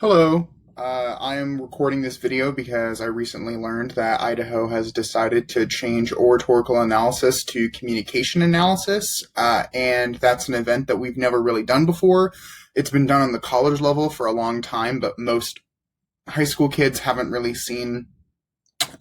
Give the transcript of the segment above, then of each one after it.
Hello. I am recording this video because I recently learned that Idaho has decided to change oratorical analysis to communication analysis, and that's an event that we've never really done before. It's been done on the college level for a long time, but most high school kids haven't really seen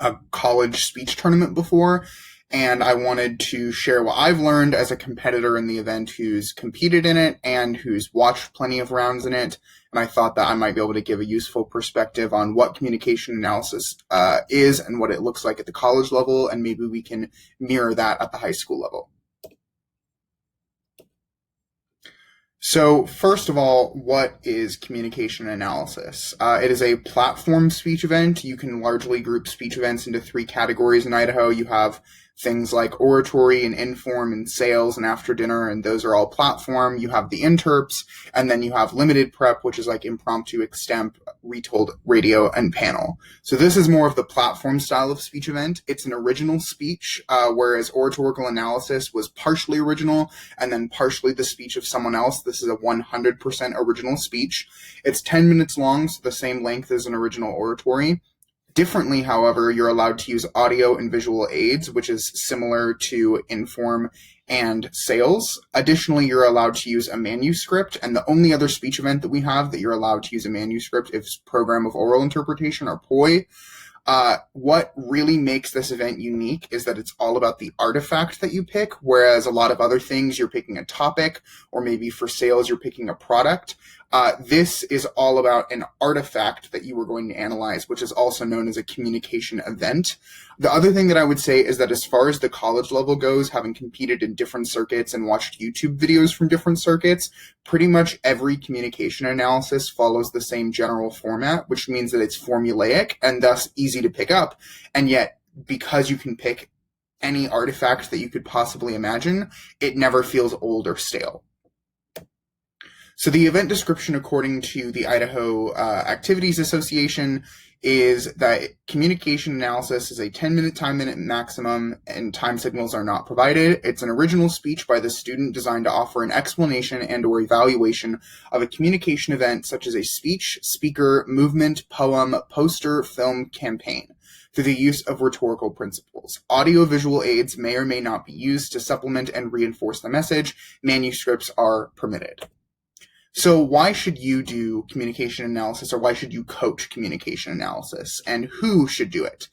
a college speech tournament before, and I wanted to share what I've learned as a competitor in the event who's competed in it and who's watched plenty of rounds in it. And I thought that I might be able to give a useful perspective on what communication analysis is and what it looks like at the college level, and maybe we can mirror that at the high school level. So first of all, what is communication analysis? It is a platform speech event. You can largely group speech events into three categories in Idaho. You have things like oratory and inform and sales and after dinner, and those are all platform. You have the interps, and then you have limited prep, which is like impromptu, extemp, retold, radio, and panel. So this is more of the platform style of speech event. It's an original speech, whereas oratorical analysis was partially original and then partially the speech of someone else. This is a 100% original speech. It's 10 minutes long, so the same length as an original oratory. Differently, however, you're allowed to use audio and visual aids, which is similar to inform and sales. Additionally, you're allowed to use a manuscript, and the only other speech event that we have that you're allowed to use a manuscript is Program of Oral Interpretation, or POI. What really makes this event unique is that it's all about the artifact that you pick, whereas a lot of other things, you're picking a topic, or maybe for sales, you're picking a product. This is all about an artifact that you were going to analyze, which is also known as a communication event. The other thing that I would say is that as far as the college level goes, having competed in different circuits and watched YouTube videos from different circuits, pretty much every communication analysis follows the same general format, which means that it's formulaic and thus easy to pick up. And yet, because you can pick any artifact that you could possibly imagine, it never feels old or stale. So the event description, according to the Idaho Activities Association, is that communication analysis is a 10-minute time limit maximum, and time signals are not provided. It's an original speech by the student designed to offer an explanation and or evaluation of a communication event such as a speech, speaker, movement, poem, poster, film, campaign, through the use of rhetorical principles. Audio-visual aids may or may not be used to supplement and reinforce the message. Manuscripts are permitted. So why should you do communication analysis, or why should you coach communication analysis, and who should do it?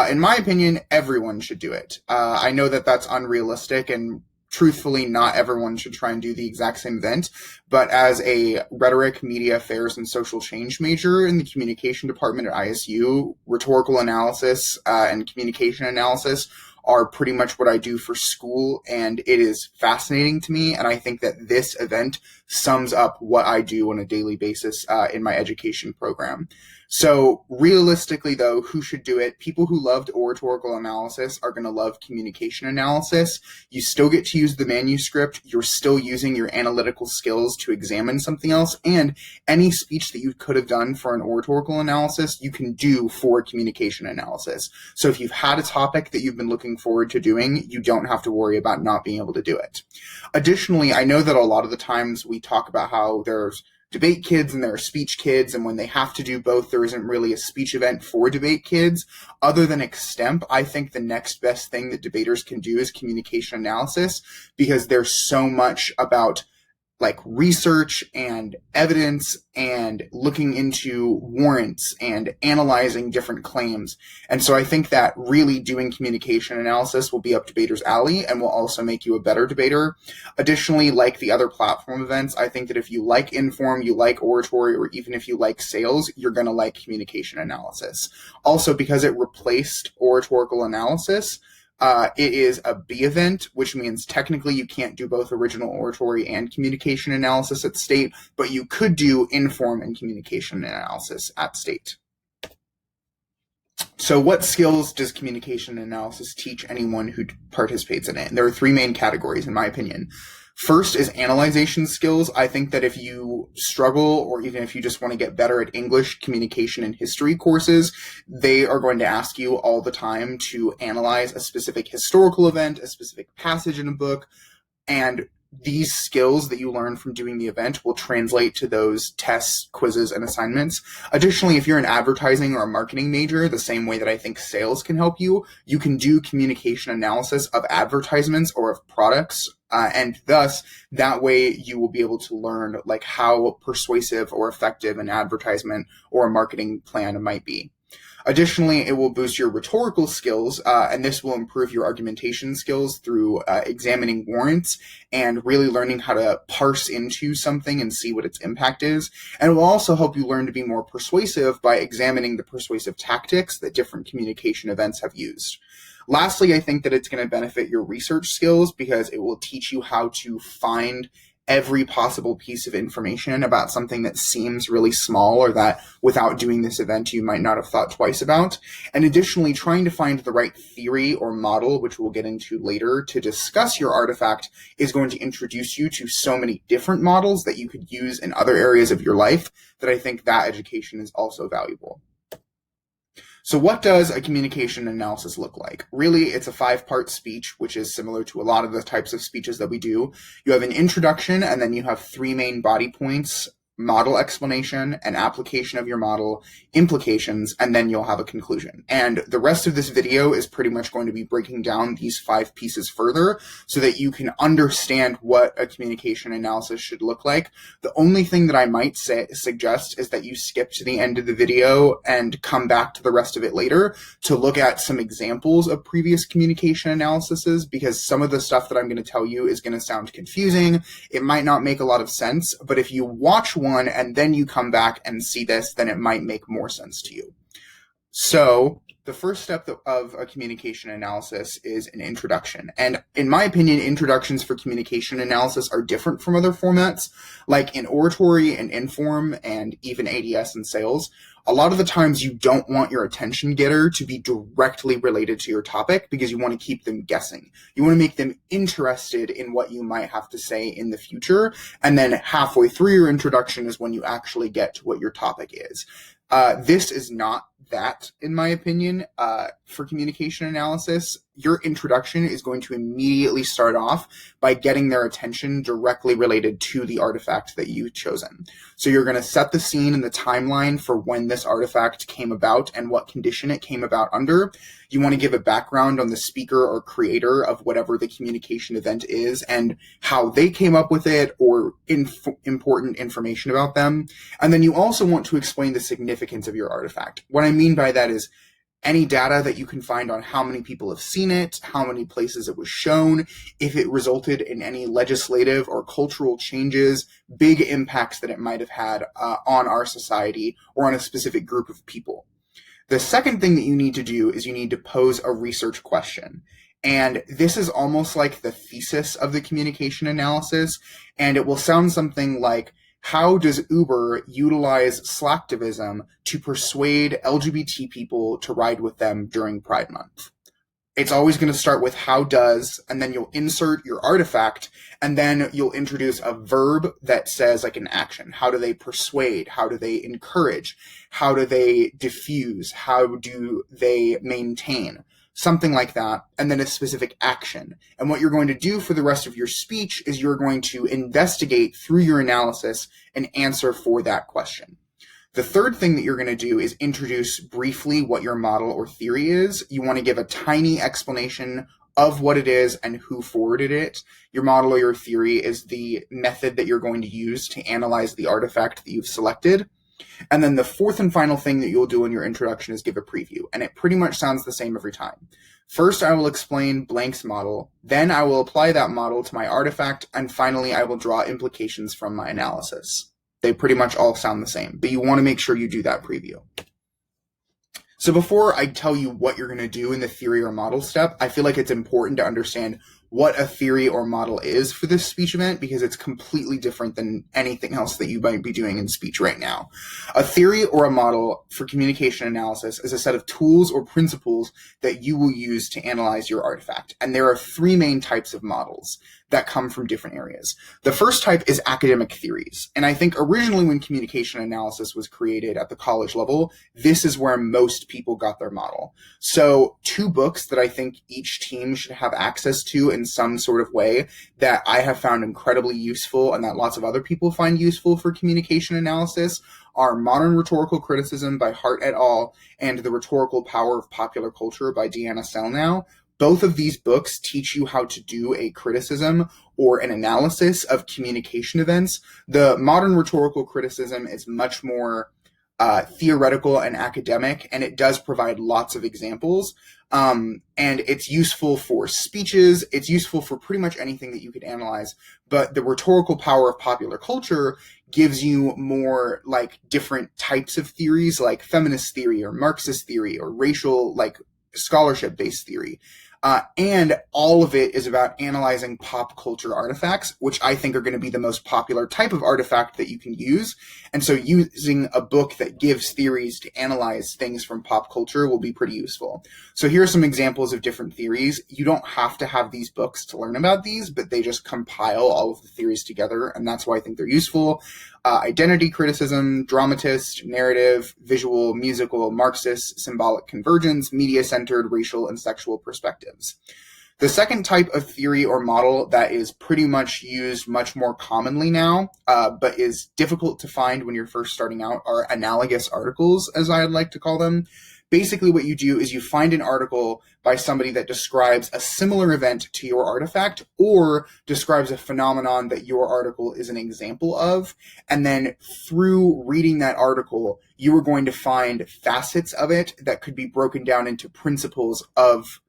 In my opinion, everyone should do it. I know that that's unrealistic, and truthfully, not everyone should try and do the exact same event, but as a rhetoric, media affairs, and social change major in the communication department at ISU, rhetorical analysis and communication analysis are pretty much what I do for school, and it is fascinating to me, and I think that this event sums up what I do on a daily basis in my education program. So realistically, though, who should do it? People who loved oratorical analysis are going to love communication analysis. You still get to use the manuscript. You're still using your analytical skills to examine something else, and any speech that you could have done for an oratorical analysis, you can do for communication analysis. So if you've had a topic that you've been looking forward to doing, you don't have to worry about not being able to do it. Additionally, I know that a lot of the times we talk about how there's debate kids and there are speech kids, and when they have to do both, there isn't really a speech event for debate kids. Other than extemp, I think the next best thing that debaters can do is communication analysis, because there's so much about like research and evidence and looking into warrants and analyzing different claims. And so I think that really doing communication analysis will be up debaters' alley and will also make you a better debater. Additionally, like the other platform events, I think that if you like inform, you like oratory, or even if you like sales, you're going to like communication analysis. Also, because it replaced oratorical analysis, it is a B event, which means technically you can't do both original oratory and communication analysis at state, but you could do inform and communication analysis at state. So what skills does communication analysis teach anyone who participates in it? And there are three main categories, in my opinion. First is analyzation skills. I think that if you struggle, or even if you just want to get better at English, communication, and history courses, they are going to ask you all the time to analyze a specific historical event, a specific passage in a book, and these skills that you learn from doing the event will translate to those tests, quizzes, and assignments. Additionally, if you're an advertising or a marketing major, the same way that I think sales can help you, you can do communication analysis of advertisements or of products. And thus, that way you will be able to learn like how persuasive or effective an advertisement or a marketing plan might be. Additionally, it will boost your rhetorical skills, and this will improve your argumentation skills through examining warrants and really learning how to parse into something and see what its impact is. And it will also help you learn to be more persuasive by examining the persuasive tactics that different communication events have used. Lastly, I think that it's going to benefit your research skills because it will teach you how to find every possible piece of information about something that seems really small or that without doing this event you might not have thought twice about. And additionally, trying to find the right theory or model, which we'll get into later, to discuss your artifact is going to introduce you to so many different models that you could use in other areas of your life that I think that education is also valuable. So what does a communication analysis look like? Really, it's a 5-part speech, which is similar to a lot of the types of speeches that we do. You have an introduction, and then you have 3 main body points: model explanation, an application of your model, implications, and then you'll have a conclusion. And the rest of this video is pretty much going to be breaking down these 5 pieces further so that you can understand what a communication analysis should look like. The only thing that I might suggest is that you skip to the end of the video and come back to the rest of it later to look at some examples of previous communication analyses, because some of the stuff that I'm going to tell you is going to sound confusing. It might not make a lot of sense, but if you watch one and then you come back and see this, then it might make more sense to you. So the first step of a communication analysis is an introduction. And in my opinion, introductions for communication analysis are different from other formats. Like in oratory and inform and even ADS and sales, a lot of the times you don't want your attention getter to be directly related to your topic because you want to keep them guessing. You want to make them interested in what you might have to say in the future. And then halfway through your introduction is when you actually get to what your topic is. This is not that, in my opinion. For communication analysis, your introduction is going to immediately start off by getting their attention directly related to the artifact that you've chosen. So you're going to set the scene and the timeline for when this artifact came about and what condition it came about under. You want to give a background on the speaker or creator of whatever the communication event is and how they came up with it or important information about them. And then you also want to explain the significance of your artifact. What I mean by that is any data that you can find on how many people have seen it, how many places it was shown, if it resulted in any legislative or cultural changes, big impacts that it might have had on our society or on a specific group of people. The second thing that you need to do is you need to pose a research question. And this is almost like the thesis of the communication analysis, and it will sound something like, how does Uber utilize slacktivism to persuade LGBT people to ride with them during Pride Month? It's always going to start with how does, and then you'll insert your artifact, and then you'll introduce a verb that says like an action. How do they persuade? How do they encourage? How do they diffuse? How do they maintain? Something like that, and then a specific action. And what you're going to do for the rest of your speech is you're going to investigate through your analysis an answer for that question. The third thing that you're going to do is introduce briefly what your model or theory is. You want to give a tiny explanation of what it is and who forwarded it. Your model or your theory is the method that you're going to use to analyze the artifact that you've selected. And then the fourth and final thing that you'll do in your introduction is give a preview, and it pretty much sounds the same every time. First, I will explain blank's model, then I will apply that model to my artifact, and finally, I will draw implications from my analysis. They pretty much all sound the same, but you want to make sure you do that preview. So before I tell you what you're going to do in the theory or model step, I feel like it's important to understand what a theory or model is for this speech event, because it's completely different than anything else that you might be doing in speech right now. A theory or a model for communication analysis is a set of tools or principles that you will use to analyze your artifact. And there are 3 main types of models. that come from different areas. The first type is academic theories. And I think originally when communication analysis was created at the college level, this is where most people got their model. So 2 books that I think each team should have access to in some sort of way that I have found incredibly useful and that lots of other people find useful for communication analysis are Modern Rhetorical Criticism by Hart et al. And The Rhetorical Power of Popular Culture by Deanna Selnow. Both of these books teach you how to do a criticism or an analysis of communication events. The Modern Rhetorical Criticism is much more theoretical and academic, and it does provide lots of examples. And it's useful for speeches. It's useful for pretty much anything that you could analyze. But the Rhetorical Power of Popular Culture gives you more like different types of theories, like feminist theory or Marxist theory or racial, like scholarship-based theory. And all of it is about analyzing pop culture artifacts, which I think are going to be the most popular type of artifact that you can use. And so using a book that gives theories to analyze things from pop culture will be pretty useful. So here are some examples of different theories. You don't have to have these books to learn about these, but they just compile all of the theories together, and that's why I think they're useful. Identity criticism, dramatist, narrative, visual, musical, Marxist, symbolic convergence, media-centered, racial, and sexual perspectives. The second type of theory or model that is pretty much used much more commonly now, but is difficult to find when you're first starting out, are analogous articles, as I'd like to call them. Basically, what you do is you find an article by somebody that describes a similar event to your artifact or describes a phenomenon that your article is an example of. And then through reading that article, you are going to find facets of it that could be broken down into principles of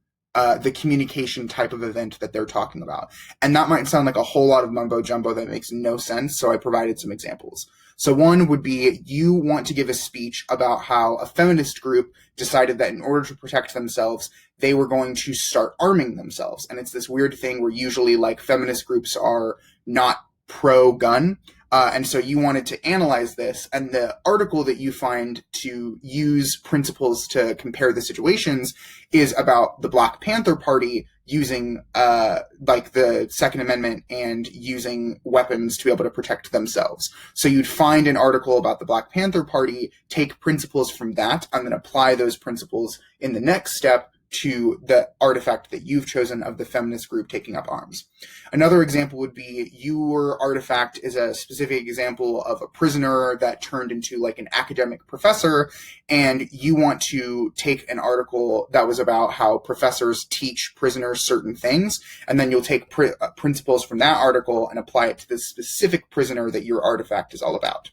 the communication type of event that they're talking about. And that might sound like a whole lot of mumbo jumbo that makes no sense, so I provided some examples. So one would be you want to give a speech about how a feminist group decided that in order to protect themselves, they were going to start arming themselves. And it's this weird thing where usually like feminist groups are not pro-gun. And so you wanted to analyze this, and the article that you find to use principles to compare the situations is about the Black Panther Party using like the Second Amendment and using weapons to be able to protect themselves. So you'd find an article about the Black Panther Party, take principles from that, and then apply those principles in the next step to the artifact that you've chosen of the feminist group taking up arms. Another example would be your artifact is a specific example of a prisoner that turned into like an academic professor, and you want to take an article that was about how professors teach prisoners certain things, and then you'll take principles from that article and apply it to the specific prisoner that your artifact is all about.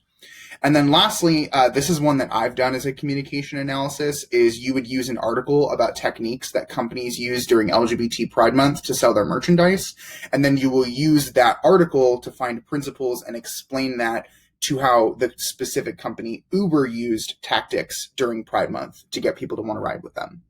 And then lastly, this is one that I've done as a communication analysis, is you would use an article about techniques that companies use during LGBT Pride Month to sell their merchandise. And then you will use that article to find principles and explain that to how the specific company Uber used tactics during Pride Month to get people to want to ride with them.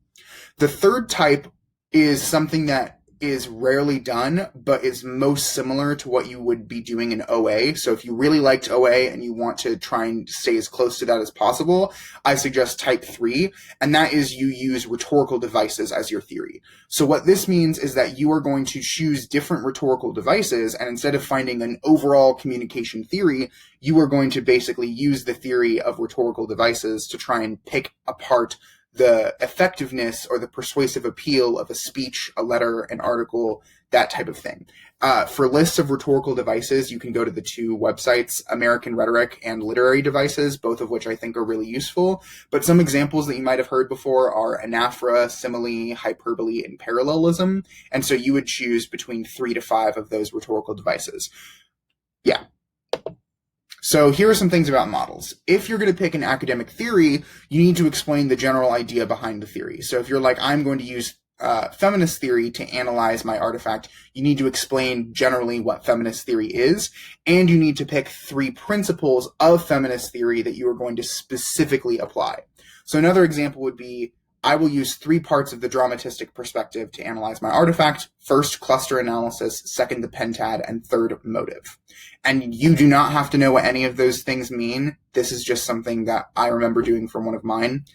The third type is something that is rarely done, but is most similar to what you would be doing in OA. So if you really liked OA and you want to try and stay as close to that as possible, I suggest type 3, and that is you use rhetorical devices as your theory. So what this means is that you are going to choose different rhetorical devices, and instead of finding an overall communication theory, you are going to basically use the theory of rhetorical devices to try and pick apart the effectiveness or the persuasive appeal of a speech, a letter, an article, that type of thing. For lists of rhetorical devices, you can go to the 2 websites, American Rhetoric and Literary Devices, both of which I think are really useful. But some examples that you might have heard before are anaphora, simile, hyperbole, and parallelism. And so you would choose between 3 to 5 of those rhetorical devices. Yeah. So here are some things about models. If you're going to pick an academic theory, you need to explain the general idea behind the theory. So if you're like, I'm going to use feminist theory to analyze my artifact, you need to explain generally what feminist theory is, and you need to pick 3 principles of feminist theory that you are going to specifically apply. So another example would be, I will use 3 parts of the dramatistic perspective to analyze my artifact. First, cluster analysis, second, the pentad, and third, motive. And you do not have to know what any of those things mean. This is just something that I remember doing from one of mine.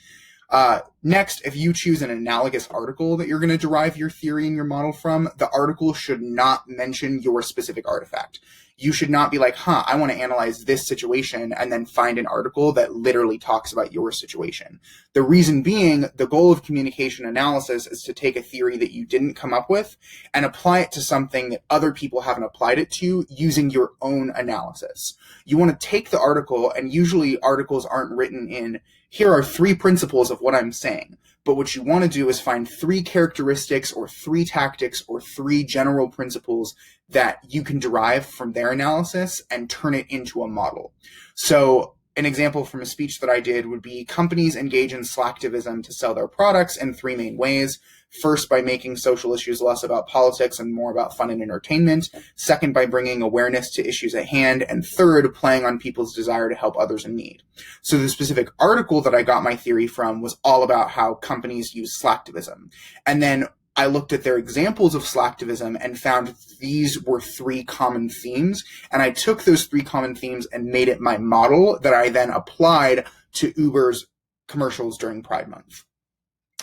Next, if you choose an analogous article that you're going to derive your theory and your model from, the article should not mention your specific artifact. You should not be like, I want to analyze this situation and then find an article that literally talks about your situation. The reason being, the goal of communication analysis is to take a theory that you didn't come up with and apply it to something that other people haven't applied it to using your own analysis. You want to take the article, and usually articles aren't written in, here are 3 principles of what I'm saying. But what you want to do is find 3 characteristics or 3 tactics or 3 general principles that you can derive from their analysis and turn it into a model. So an example from a speech that I did would be companies engage in slacktivism to sell their products in 3 main ways. First, by making social issues less about politics and more about fun and entertainment. Second, by bringing awareness to issues at hand. And third, playing on people's desire to help others in need. So the specific article that I got my theory from was all about how companies use slacktivism. And then I looked at their examples of slacktivism and found these were 3 common themes. And I took those 3 common themes and made it my model that I then applied to Uber's commercials during Pride Month.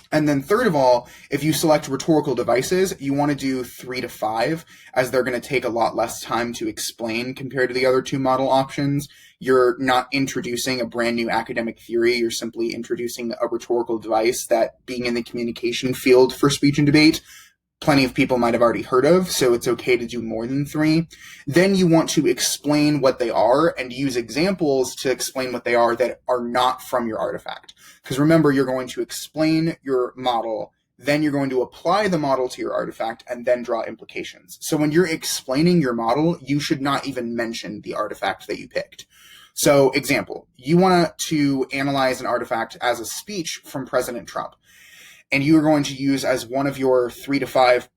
And then third of all, if you select rhetorical devices, you want to do 3 to 5, as they're going to take a lot less time to explain compared to the other 2 model options. You're not introducing a brand new academic theory. You're simply introducing a rhetorical device that, being in the communication field for speech and debate, plenty of people might have already heard of, so it's okay to do more than 3. Then you want to explain what they are and use examples to explain what they are that are not from your artifact. Because remember, you're going to explain your model, then you're going to apply the model to your artifact, and then draw implications. So when you're explaining your model, you should not even mention the artifact that you picked. So example, you want to analyze an artifact as a speech from President Trump. And you are going to use as one of your 3 to 5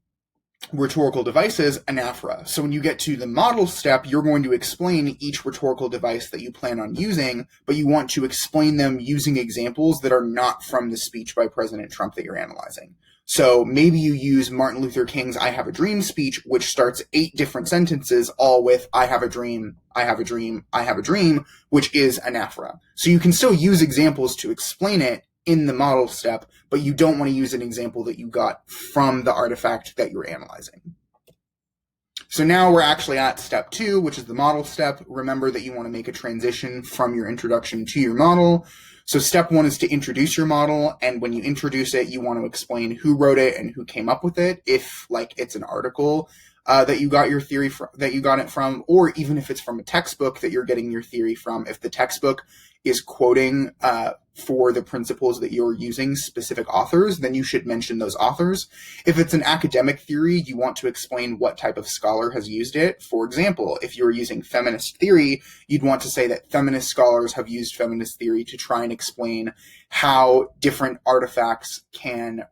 rhetorical devices anaphora. So when you get to the model step, you're going to explain each rhetorical device that you plan on using, but you want to explain them using examples that are not from the speech by President Trump that you're analyzing. So maybe you use Martin Luther King's I Have a Dream speech, which starts 8 different sentences, all with I have a dream, I have a dream, I have a dream, which is anaphora. So you can still use examples to explain it in the model step, but you don't want to use an example that you got from the artifact that you're analyzing. So now we're actually at step 2, which is the model step. Remember that you want to make a transition from your introduction to your model. So step 1 is to introduce your model, and when you introduce it, you want to explain who wrote it and who came up with it, if like it's an article that you got your theory from, that you got it from, or even if it's from a textbook that you're getting your theory from. If the textbook is quoting for the principles that you're using specific authors, then you should mention those authors. If it's an academic theory, you want to explain what type of scholar has used it. For example, if you're using feminist theory, you'd want to say that feminist scholars have used feminist theory to try and explain how different artifacts can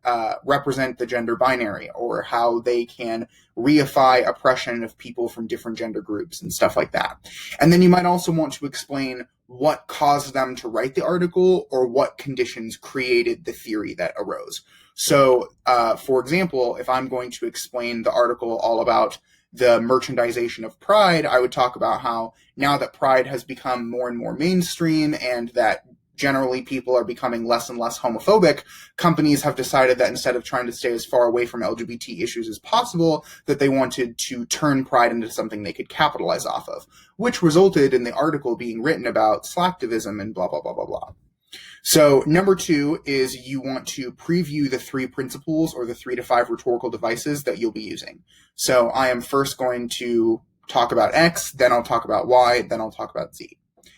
represent the gender binary, or how they can reify oppression of people from different gender groups and stuff like that. And then you might also want to explain what caused them to write the article, or what conditions created the theory that arose. So, for example, if I'm going to explain the article all about the merchandisation of Pride, I would talk about how now that Pride has become more and more mainstream, and that generally people are becoming less and less homophobic, companies have decided that instead of trying to stay as far away from LGBT issues as possible, that they wanted to turn Pride into something they could capitalize off of, which resulted in the article being written about slacktivism and blah, blah, blah, blah, blah. So number 2 is you want to preview the 3 principles, or the 3 to 5 rhetorical devices that you'll be using. So I am first going to talk about X, then I'll talk about Y, then I'll talk about Z.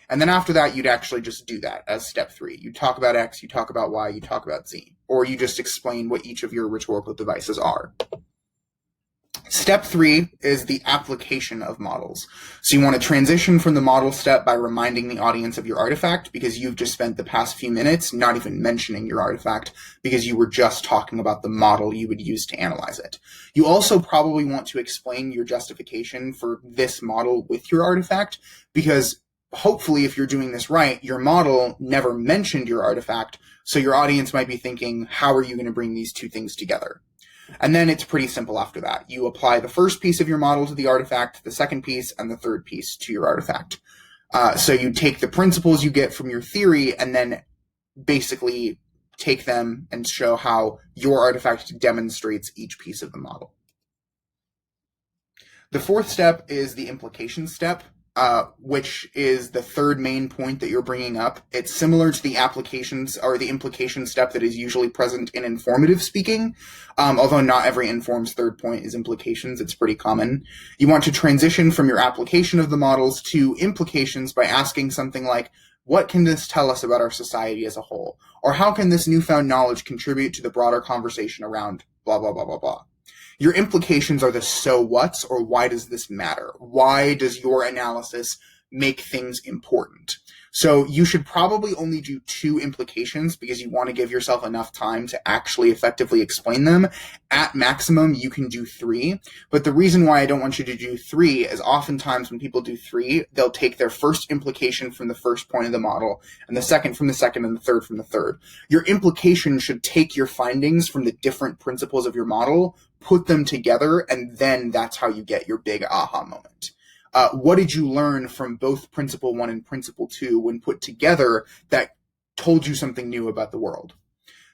And then after that, you'd actually just do that as step 3. You talk about X, you talk about Y, you talk about Z. Or you just explain what each of your rhetorical devices are. Step 3 is the application of models. So you want to transition from the model step by reminding the audience of your artifact, because you've just spent the past few minutes not even mentioning your artifact, because you were just talking about the model you would use to analyze it. You also probably want to explain your justification for this model with your artifact, because hopefully, if you're doing this right, your model never mentioned your artifact, so your audience might be thinking, how are you going to bring these 2 things together? And then it's pretty simple after that. You apply the first piece of your model to the artifact, the second piece, and the third piece to your artifact. So you take the principles you get from your theory and then basically take them and show how your artifact demonstrates each piece of the model. The fourth step is the implication step, which is the third main point that you're bringing up. It's similar to the applications or the implication step that is usually present in informative speaking, although not every inform's third point is implications. It's pretty common. You want to transition from your application of the models to implications by asking something like, what can this tell us about our society as a whole? Or how can this newfound knowledge contribute to the broader conversation around blah, blah, blah, blah, blah? Your implications are the so whats, or why does this matter? Why does your analysis make things important? So you should probably only do 2 implications because you want to give yourself enough time to actually effectively explain them. At maximum, you can do 3. But the reason why I don't want you to do 3 is oftentimes when people do 3, they'll take their first implication from the first point of the model, and the second from the second, and the third from the third. Your implication should take your findings from the different principles of your model, put them together, and then that's how you get your big aha moment. What did you learn from both Principle 1 and Principle 2 when put together that told you something new about the world?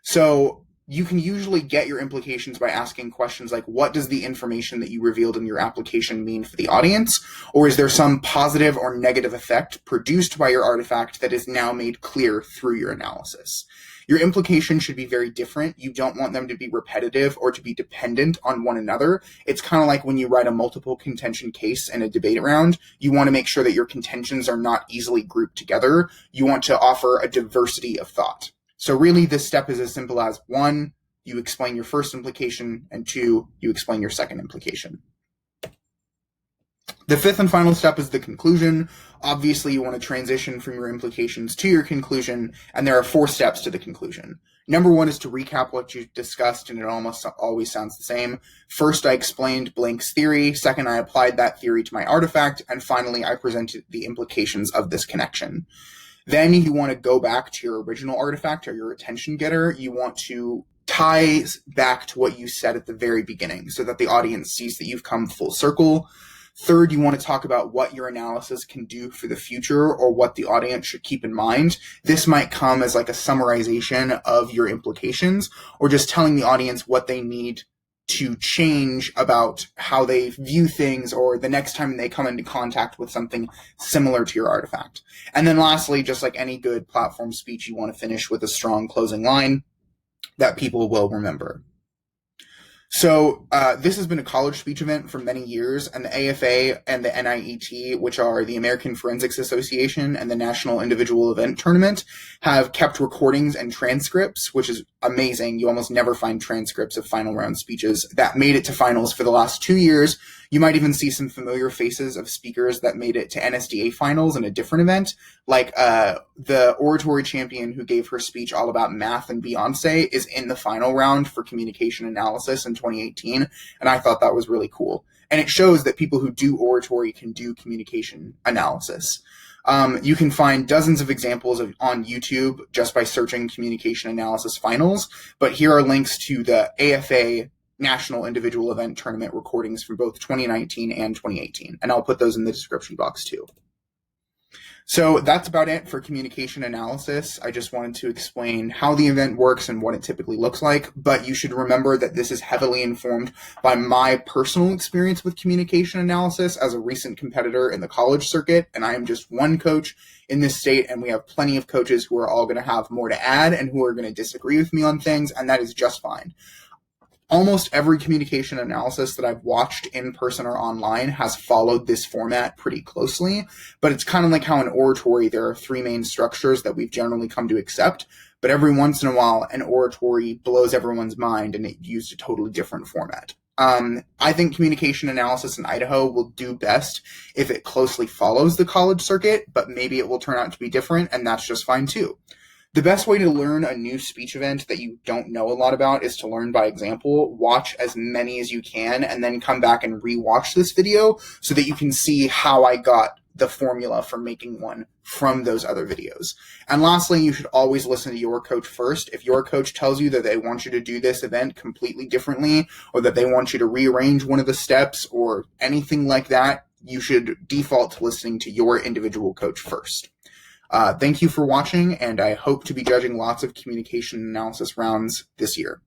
So you can usually get your implications by asking questions like, what does the information that you revealed in your application mean for the audience? Or is there some positive or negative effect produced by your artifact that is now made clear through your analysis? Your implication should be very different. You don't want them to be repetitive or to be dependent on one another. It's kind of like when you write a multiple contention case in a debate round. You want to make sure that your contentions are not easily grouped together. You want to offer a diversity of thought. So really, this step is as simple as 1, you explain your first implication, and 2, you explain your second implication. The fifth and final step is the conclusion. Obviously, you want to transition from your implications to your conclusion, and there are 4 steps to the conclusion. Number 1 is to recap what you discussed, and it almost always sounds the same. First, I explained Blank's theory. Second, I applied that theory to my artifact. And finally, I presented the implications of this connection. Then you want to go back to your original artifact or your attention getter. You want to tie back to what you said at the very beginning so that the audience sees that you've come full circle. Third, you want to talk about what your analysis can do for the future or what the audience should keep in mind. This might come as like a summarization of your implications or just telling the audience what they need to change about how they view things or the next time they come into contact with something similar to your artifact. And then lastly, just like any good platform speech, you want to finish with a strong closing line that people will remember. So this has been a college speech event for many years, and the AFA and the NIET, which are the American Forensics Association and the National Individual Event Tournament, have kept recordings and transcripts, which is amazing. You almost never find transcripts of final round speeches that made it to finals for the last 2 years. You might even see some familiar faces of speakers that made it to NSDA finals in a different event, like the oratory champion who gave her speech all about math and Beyonce is in the final round for communication analysis in 2018, and I thought that was really cool. And it shows that people who do oratory can do communication analysis. You can find dozens of examples on YouTube just by searching communication analysis finals, but here are links to the AFA National Individual Event Tournament recordings from both 2019 and 2018, and I'll put those in the description box too. So that's about it for communication analysis. I just wanted to explain how the event works and what it typically looks like, but you should remember that this is heavily informed by my personal experience with communication analysis as a recent competitor in the college circuit, and I am just one coach in this state, and we have plenty of coaches who are all going to have more to add and who are going to disagree with me on things, and that is just fine. Almost every communication analysis that I've watched in person or online has followed this format pretty closely, but it's kind of like how in oratory there are 3 main structures that we've generally come to accept, but every once in a while an oratory blows everyone's mind and it used a totally different format. I think communication analysis in Idaho will do best if it closely follows the college circuit, but maybe it will turn out to be different, and that's just fine too. The best way to learn a new speech event that you don't know a lot about is to learn by example. Watch as many as you can and then come back and re-watch this video so that you can see how I got the formula for making one from those other videos. And lastly, you should always listen to your coach first. If your coach tells you that they want you to do this event completely differently or that they want you to rearrange one of the steps or anything like that, you should default to listening to your individual coach first. Thank you for watching, and I hope to be judging lots of communication analysis rounds this year.